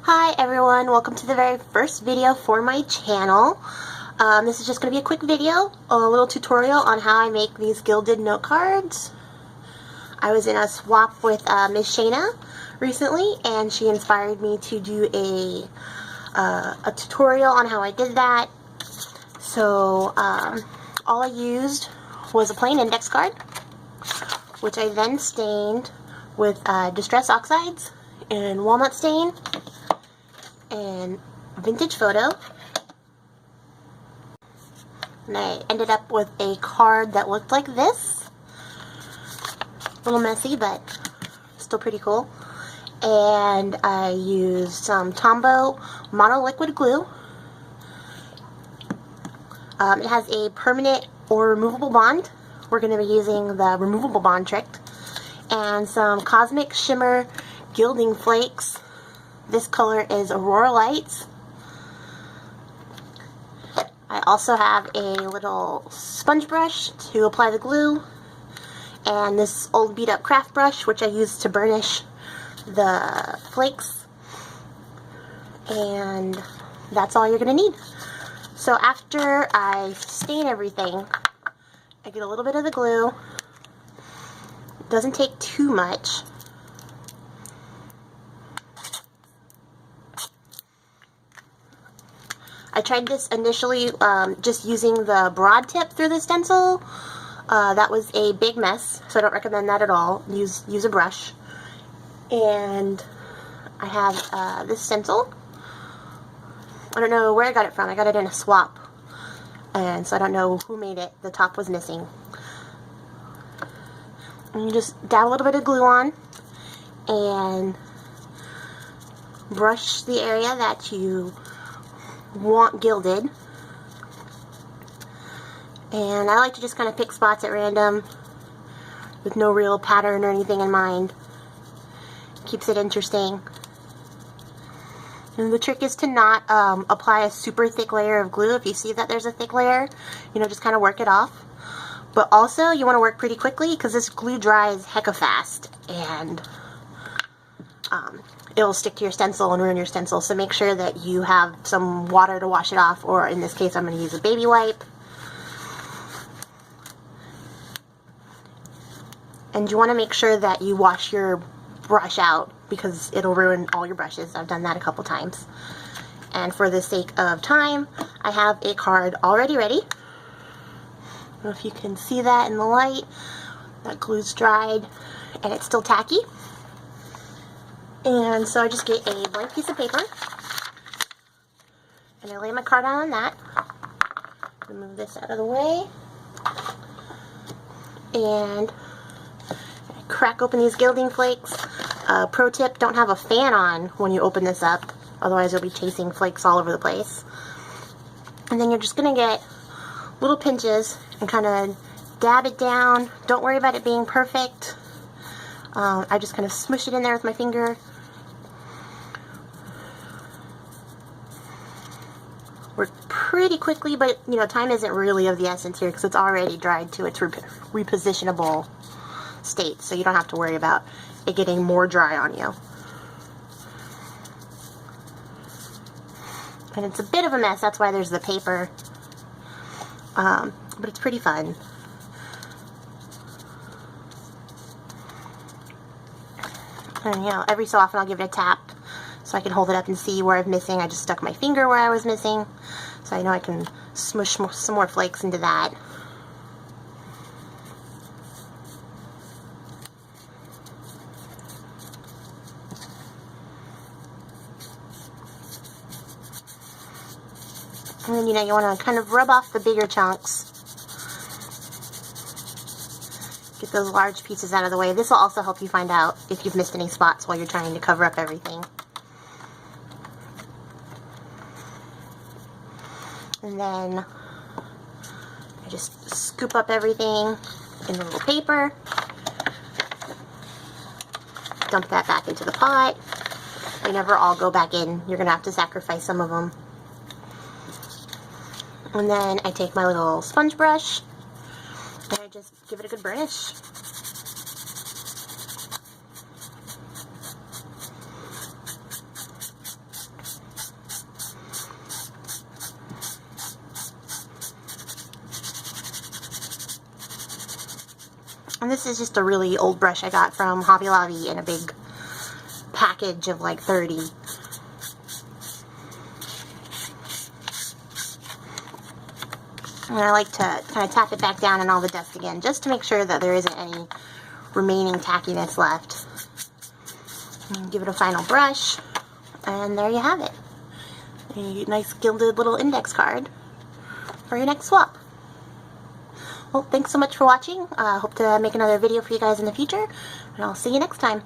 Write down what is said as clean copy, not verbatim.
Hi everyone, welcome to the very first video for my channel. This is just going to be a quick video, a little tutorial on how I make these gilded note cards. I was in a swap with Miss Shaina recently, and she inspired me to do a tutorial on how I did that. So all I used was a plain index card, which I then stained with Distress Oxides and Walnut Stain and Vintage Photo, and I ended up with a card that looked like this. A little messy, but still pretty cool. And I used some Tombow Mono Liquid Glue. It has a permanent or removable bond. We're going to be using the removable bond trick. And some Cosmic Shimmer Gilding Flakes. This color is Aurora Lights. I also have a little sponge brush to apply the glue, and this old beat up craft brush which I use to burnish the flakes, and that's all you're going to need. So after I stain everything, I get a little bit of the glue. It doesn't take too much. I tried this initially just using the broad tip through the stencil. That was a big mess, so I don't recommend that at all. Use a brush. And I have this stencil. I don't know where I got it from. I got it in a swap, and so I don't know who made it. The top was missing. And you just dab a little bit of glue on and brush the area that you want gilded. And I like to just kind of pick spots at random with no real pattern or anything in mind. Keeps it interesting. And the trick is to not apply a super thick layer of glue. If you see that there's a thick layer, just kind of work it off. But also you want to work pretty quickly because this glue dries hecka fast, and it'll stick to your stencil and ruin your stencil. So make sure that you have some water to wash it off, or in this case I'm going to use a baby wipe. And you want to make sure that you wash your brush out because it'll ruin all your brushes. I've done that a couple times. And for the sake of time, I have a card already ready. I don't know if you can see that in the light. That glue's dried and it's still tacky. And so I just get a blank piece of paper and I lay my card on that. Move this out of the way. And I crack open these gilding flakes. Pro tip, don't have a fan on when you open this up, otherwise you'll be chasing flakes all over the place. And then you're just going to get little pinches and kind of dab it down. Don't worry about it being perfect. I just kind of smush it in there with my finger. Work pretty quickly, but time isn't really of the essence here because it's already dried to its repositionable state, so you don't have to worry about it getting more dry on you. And it's a bit of a mess, that's why there's the paper, but it's pretty fun. And every so often I'll give it a tap so I can hold it up and see where I'm missing. I just stuck my finger where I was missing, so I know I can smush some more flakes into that. And then, you want to kind of rub off the bigger chunks. Get those large pieces out of the way. This will also help you find out if you've missed any spots while you're trying to cover up everything. And then I just scoop up everything in the little paper. Dump that back into the pot. They never all go back in. You're going to have to sacrifice some of them. And then I take my little sponge brush and I just give it a good burnish. And this is just a really old brush I got from Hobby Lobby in a big package of like 30. And I like to kind of tap it back down in all the dust again, just to make sure that there isn't any remaining tackiness left. And give it a final brush, and there you have it. A nice gilded little index card for your next swap. Well, thanks so much for watching. Hope to make another video for you guys in the future, and I'll see you next time.